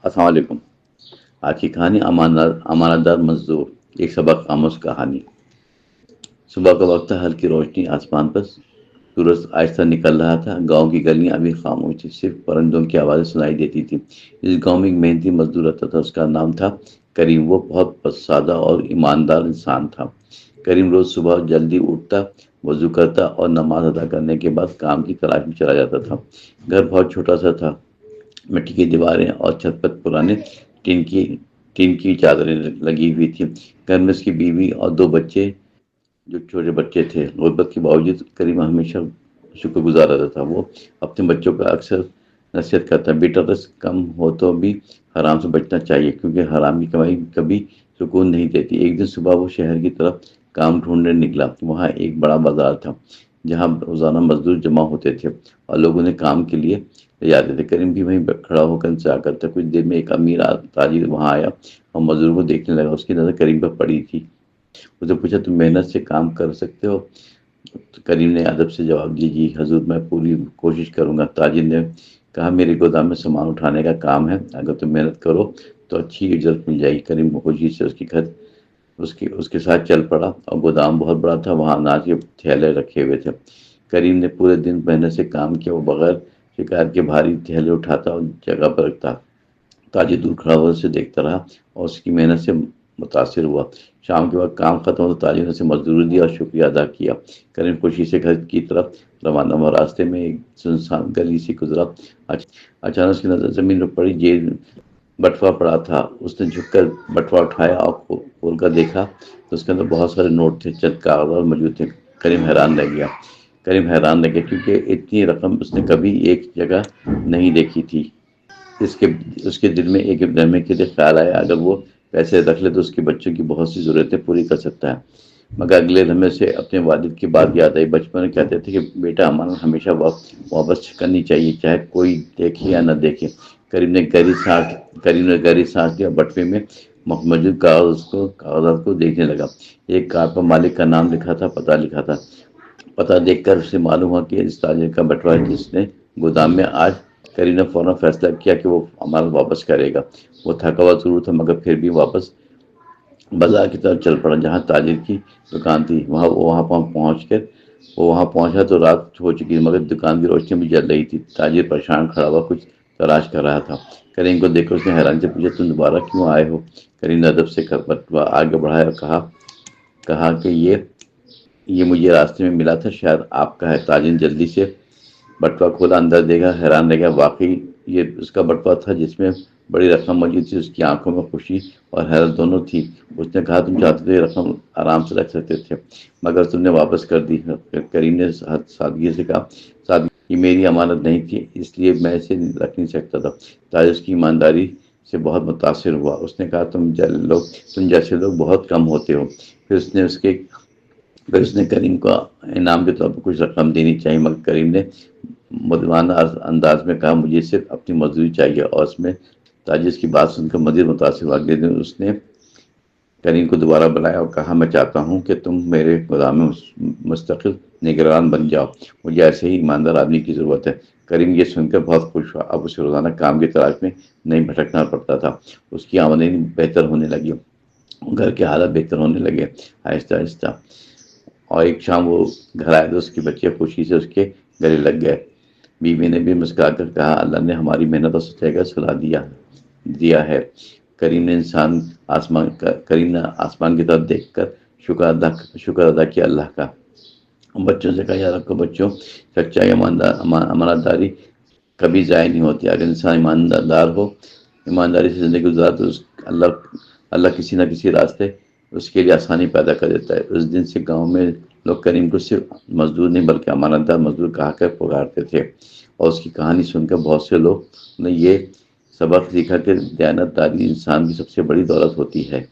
السلام علیکم۔ آج کی کہانی امانت دار مزدور، ایک سبق آموز کہانی۔ صبح کا وقت تھا، ہلکی روشنی آسمان پر، سورج آہستہ نکل رہا تھا۔ گاؤں کی گلیاں ابھی خاموش تھی، صرف پرندوں کی آوازیں سنائی دیتی تھی۔ اس گاؤں میں ایک محنتی مزدور رہتا تھا، اس کا نام تھا کریم۔ وہ بہت سادہ اور ایماندار انسان تھا۔ کریم روز صبح جلدی اٹھتا، وضو کرتا اور نماز ادا کرنے کے بعد کام کی تلاش میں چلا جاتا تھا۔ گھر بہت چھوٹا سا تھا، مٹی کی دیواریں اور چھت پر پرانے ٹین کی ٹین کی چادریں لگی ہوئی تھی۔ گھر میں اس کی بیوی اور دو بچے، جو چھوٹے بچے تھے۔ غربت کے باوجود کریم ہمیشہ شکر گزار رہتا تھا۔ وہ اپنے بچوں کا اکثر نصیحت کرتا، بیٹا رزق کم ہو تو بھی حرام سے بچنا چاہیے، کیونکہ حرام کی کمائی کبھی سکون نہیں دیتی۔ ایک دن صبح وہ شہر کی طرف کام ڈھونڈنے نکلا۔ وہاں ایک بڑا بازار تھا، جہاں روزانہ مزدور جمع ہوتے تھے اور لوگ انہیں کام کے لیے لے جاتے تھے۔ کریم بھی وہیں کھڑا ہو کر انتظار کرتا۔ کچھ دیر میں ایک امیر تاجر وہاں آیا اور مزدور کو دیکھنے لگا۔ اس کی نظر کریم پر پڑی تھی۔ اسے پوچھا، تم محنت سے کام کر سکتے ہو؟ کریم نے ادب سے جواب دیا، جی حضور، میں پوری کوشش کروں گا۔ تاجر نے کہا، میرے گودام میں سامان اٹھانے کا کام ہے، اگر تم محنت کرو تو اچھی اجرت مل جائے گی۔ کریم خوشی سے اس کے ساتھ چل پڑا، اور گودام بہت بڑا تھا، وہاں اناج کے تھیلے رکھے ہوئے تھے۔ کریم نے پورے دن محنت سے کام کیا۔ وہ بغیر شکایت کے بھاری تھیلے اٹھاتا اور جگہ پر رکھتا۔ تاجر دور کھڑا ہو اسے دیکھتا رہا اور اس کی محنت سے متاثر ہوا۔ شام کے وقت کام ختم ہو تو تاجر نے اسے مزدوری دی اور شکریہ ادا کیا۔ کریم خوشی سے گھر کی طرف روانہ ہوا۔ راستے میں ایک سنسان گلی سے گزرا۔ اچانک اس کی نظر زمین پر پڑی۔ جیب بٹوا پڑا تھا۔ اس نے جھک کر بٹوا اٹھایا اور کھول کر دیکھا تو اس کے اندر بہت سارے نوٹ تھے، چند کاغذات موجود تھے۔ کریم حیران رہ گیا کیونکہ اتنی رقم اس نے کبھی ایک جگہ نہیں دیکھی تھی۔ اس کے دل میں ایک لمحے کے لیے خیال آیا، اگر وہ پیسے رکھ لے تو اس کے بچوں کی بہت سی ضرورتیں پوری کر سکتا ہے۔ مگر اگلے لمحے سے اپنے والد کی بات یاد آئی۔ بچپن میں کہتے تھے کہ بیٹا، امانت ہمیشہ واپس کرنی چاہیے، چاہے کوئی دیکھے یا نہ دیکھے۔ کریم نے گہری سانس لیا، بٹوے میں موجود کاغذات کو دیکھنے لگا۔ ایک کارڈ پر مالک کا نام لکھا تھا، پتہ لکھا تھا۔ پتہ دیکھ کر اسے معلوم ہوا کہ اس تاجر کا بٹوا ہے جس نے گودام میں آج۔ کریم نے فوراً فیصلہ کیا کہ وہ امانت واپس کرے گا۔ وہ تھکا ہوا ضرور تھا، مگر پھر بھی واپس بازار کی طرف چل پڑا، جہاں تاجر کی دکان تھی۔ وہاں پہنچا تو رات ہو چکی تھی، مگر دکان کی روشنی بھی جل رہی تھی۔ تاجر پریشان کھڑا ہوا کچھ تلاش کر رہا تھا۔ کریم کو دیکھ کر اس نے حیرانی سے پوچھا، تم دوبارہ کیوں آئے ہو؟ کریم نے ادب سے بٹوا آگے بڑھایا اور کہا کہ یہ مجھے راستے میں ملا تھا، شاید آپ کا ہے۔ تاجر نے جلدی سے بٹوا کھولا، اندر دیکھا، حیران رہ گیا۔ واقعی یہ اس کا بٹوا تھا، جس میں بڑی رقم موجود تھی۔ اس کی آنکھوں میں خوشی اور حیرت دونوں تھی۔ اس نے کہا، تم چاہتے تو یہ رقم آرام سے رکھ سکتے تھے، مگر تم نے واپس کر دی۔ کریم نے سادگی سے کہا، یہ میری امانت نہیں تھی، اس لیے میں اسے رکھ نہیں سکتا تھا۔ تاجر اس کی ایمانداری سے بہت متاثر ہوا۔ اس نے کہا، تم جیسے لوگ بہت کم ہوتے ہو۔ پھر اس نے کریم کو انعام کے طور پر کچھ رقم دینی چاہیے، مگر کریم نے مدوانہ انداز میں کہا، مجھے صرف اپنی مزدوری چاہیے۔ اور اس میں تاجر کی بات سن کر مزید متاثر ہوا۔ اگلے دن اس نے کریم کو دوبارہ بلایا اور کہا، میں چاہتا ہوں کہ تم میرے گودام میں مستقل نگران بن جاؤ، مجھے ایسے ہی ایماندار آدمی کی ضرورت ہے۔ کریم یہ سن کر بہت خوش ہوا۔ اب اسے روزانہ کام کی تلاش میں نہیں بھٹکنا پڑتا تھا۔ اس کی آمدنی بہتر ہونے لگی، گھر کے حالات بہتر ہونے لگے آہستہ آہستہ۔ اور ایک شام وہ گھر آئے تو اس کے بچے خوشی سے اس کے گلے لگ گئے۔ بیوی نے بھی مسکرا کر کہا، اللہ نے ہماری محنت اور سچائی کا صلہ دیا ہے۔ کریم نے آسمان کی طرف دیکھ کر شکر ادا کیا اللہ کا۔ بچوں سے کہا، یاد رکھو بچوں، سچائی امانت داری کبھی ضائع نہیں ہوتی۔ اگر انسان ایمانداری سے زندگی گزارا تو اللہ کسی نہ کسی راستے اس کے لیے آسانی پیدا کر دیتا ہے۔ اس دن سے گاؤں میں لوگ کریم کو صرف مزدور نہیں بلکہ امانت دار مزدور کہا کر پکارتے تھے۔ اور اس کی کہانی سن کر بہت سے لوگ نے یہ سبق سیکھا کہ دیانت داری انسان کی سب سے بڑی دولت ہوتی ہے۔